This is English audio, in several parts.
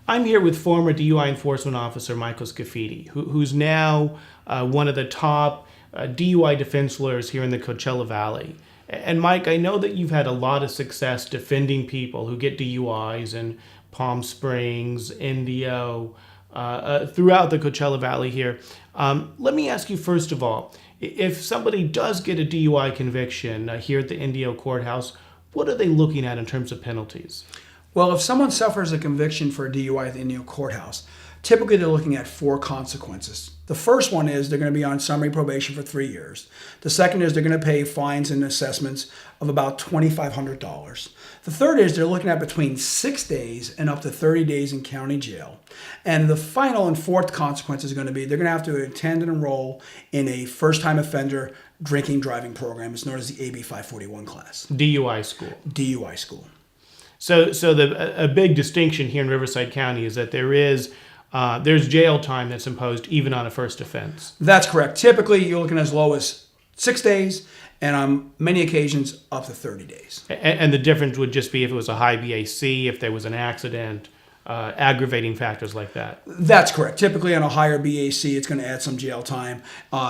I'm here with former DUI enforcement officer Michael Scafidi, who's now one of the top DUI defense lawyers here in the Coachella Valley. And Mike, I know that you've had a lot of success defending people who get DUIs in Palm Springs, Indio, throughout the Coachella Valley here. Let me ask you first of all, if somebody does get a DUI conviction here at the Indio courthouse, what are they looking at in terms of penalties? Well, if someone suffers a conviction for a DUI at the Indio courthouse, typically they're looking at 4 consequences. The first one is they're going to be on summary probation for 3 years. The second is they're going to pay fines and assessments of about $2,500. The third is they're looking at between 6 days and up to 30 days in county jail. And the final and fourth consequence is going to be they're going to have to attend and enroll in a first-time offender drinking driving program. It's known as the AB 541 class. DUI school. DUI school. So a big distinction here in Riverside County is that there's jail time that's imposed even on a first offense. That's correct. Typically, you're looking as low as 6 days, and on many occasions, up to 30 days. And the difference would just be if it was a high BAC, if there was an accident, aggravating factors like that. That's correct. Typically, on a higher BAC, it's going to add some jail time.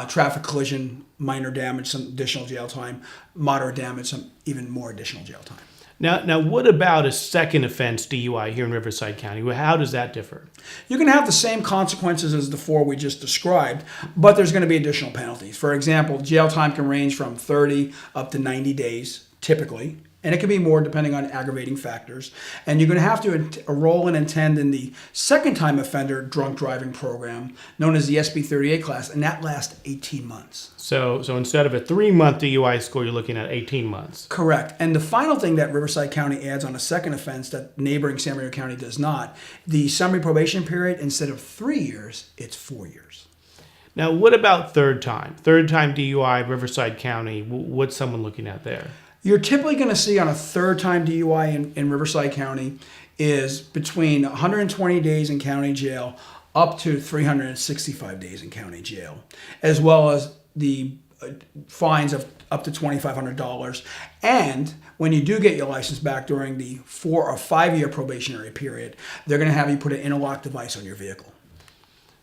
Traffic collision, minor damage, some additional jail time. Moderate damage, some even more additional jail time. Now, what about a second offense DUI here in Riverside County? How does that differ? You're going to have the same consequences as the 4 we just described, but there's going to be additional penalties. For example, jail time can range from 30 up to 90 days, typically. And it can be more depending on aggravating factors. And you're going to have to enroll and attend in the second-time offender drunk driving program, known as the SB 38 class, and that lasts 18 months. So instead of a 3-month DUI score, you're looking at 18 months. Correct. And the final thing that Riverside County adds on a second offense that neighboring San Maria County does not, the summary probation period, instead of 3 years, it's 4 years. Now, what about third time? Third time DUI, Riverside County, what's someone looking at there? You're typically going to see on a third-time DUI in Riverside County is between 120 days in county jail up to 365 days in county jail, as well as the fines of up to $2,500. And when you do get your license back during the 4 or 5 year probationary period, they're going to have you put an interlock device on your vehicle.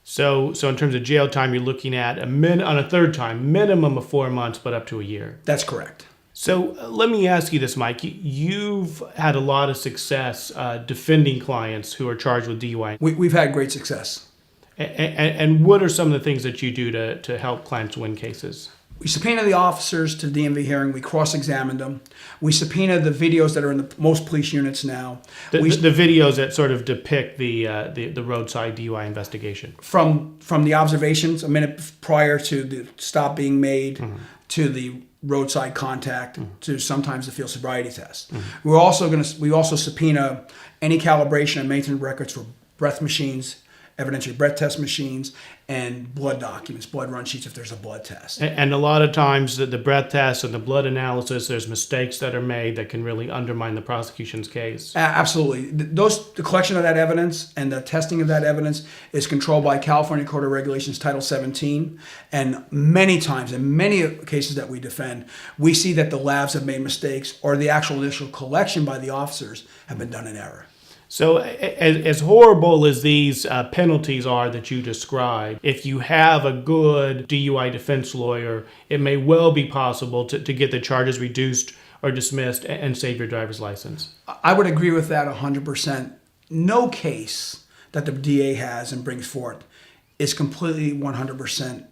So in terms of jail time, you're looking at on a third time, minimum of 4 months, but up to a year. That's correct. So let me ask you this, Mike. You've had a lot of success defending clients who are charged with DUI. We've had great success. And what are some of the things that you do to help clients win cases? We subpoena the officers to the DMV hearing. We cross-examine them. We subpoena the videos that are in the most police units now. The videos that sort of depict the roadside DUI investigation. From the observations a minute prior to the stop being made, to the roadside contact, to sometimes the field sobriety test. We also subpoena any calibration and maintenance records for breath machines, evidentiary breath test machines, and blood documents, blood run sheets if there's a blood test. And a lot of times the breath test and the blood analysis, there's mistakes that are made that can really undermine the prosecution's case. Absolutely. The collection of that evidence and the testing of that evidence is controlled by California Code of Regulations Title 17. And many times, in many cases that we defend, we see that the labs have made mistakes or the actual initial collection by the officers have been done in error. So as horrible as these penalties are that you described, if you have a good DUI defense lawyer, it may well be possible to get the charges reduced or dismissed and save your driver's license. I would agree with that 100%. No case that the DA has and brings forth is completely 100%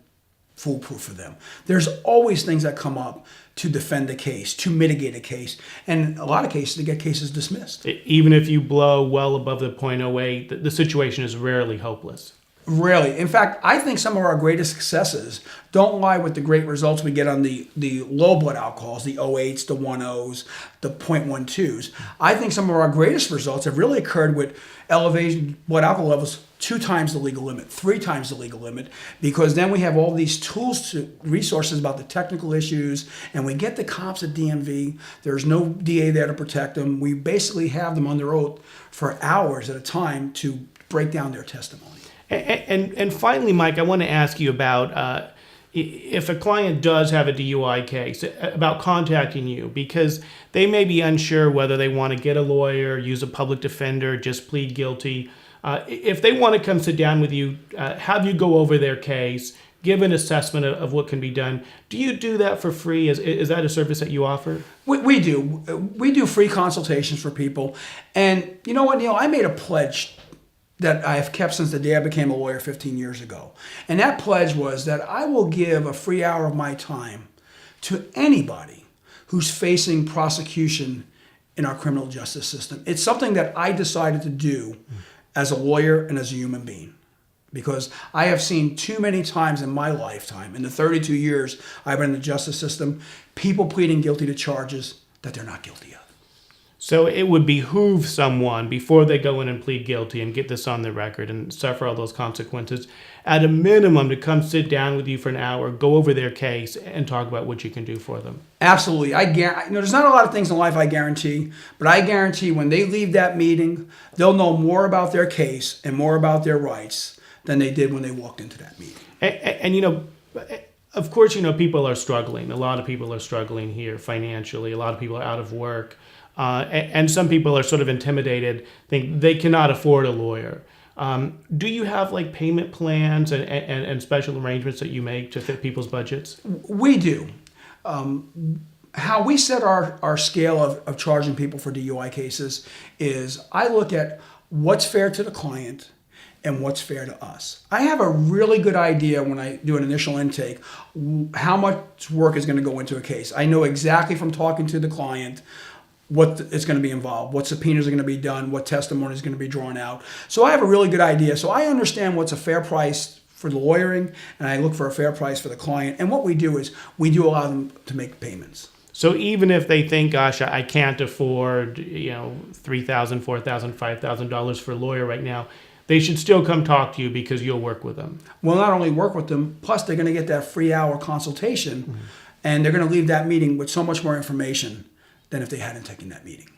foolproof for them. There's always things that come up to defend the case, to mitigate a case, and in a lot of cases to get cases dismissed. Even if you blow well above the .08, the situation is rarely hopeless. Rarely. In fact, I think some of our greatest successes don't lie with the great results we get on the low blood alcohols, the 08s, the 10s, the .12s. I think some of our greatest results have really occurred with elevated blood alcohol levels 2 times the legal limit, 3 times the legal limit, because then we have all these tools, resources about the technical issues, and we get the cops at DMV. There's no DA there to protect them. We basically have them under oath for hours at a time to break down their testimony. And finally, Mike, I want to ask you about if a client does have a DUI case, about contacting you, because they may be unsure whether they want to get a lawyer, use a public defender, just plead guilty. If they want to come sit down with you, have you go over their case, give an assessment of what can be done, do you do that for free? Is that a service that you offer? We do. We do free consultations for people. And you know what, Neil? I made a pledge that I have kept since the day I became a lawyer 15 years ago. And that pledge was that I will give a free hour of my time to anybody who's facing prosecution in our criminal justice system. It's something that I decided to do as a lawyer and as a human being, because I have seen too many times in my lifetime, in the 32 years I've been in the justice system, people pleading guilty to charges that they're not guilty of. So it would behoove someone, before they go in and plead guilty and get this on the record and suffer all those consequences, at a minimum to come sit down with you for an hour, go over their case, and talk about what you can do for them. Absolutely. There's not a lot of things in life I guarantee, but I guarantee when they leave that meeting, they'll know more about their case and more about their rights than they did when they walked into that meeting. And of course, people are struggling. A lot of people are struggling here financially. A lot of people are out of work. And some people are sort of intimidated, think they cannot afford a lawyer. Do you have like payment plans and special arrangements that you make to fit people's budgets? We do. How we set our scale of charging people for DUI cases is I look at what's fair to the client and what's fair to us. I have a really good idea when I do an initial intake how much work is going to go into a case. I know exactly from talking to the client what is going to be involved, what subpoenas are going to be done, what testimony is going to be drawn out. So I have a really good idea. So I understand what's a fair price for the lawyering, and I look for a fair price for the client. And what we do is we do allow them to make payments. So even if they think, gosh, I can't afford, $3,000, $4,000, $5,000 for a lawyer right now, they should still come talk to you because you'll work with them. We'll not only work with them, plus they're going to get that free hour consultation, and they're going to leave that meeting with so much more information than if they hadn't taken that meeting.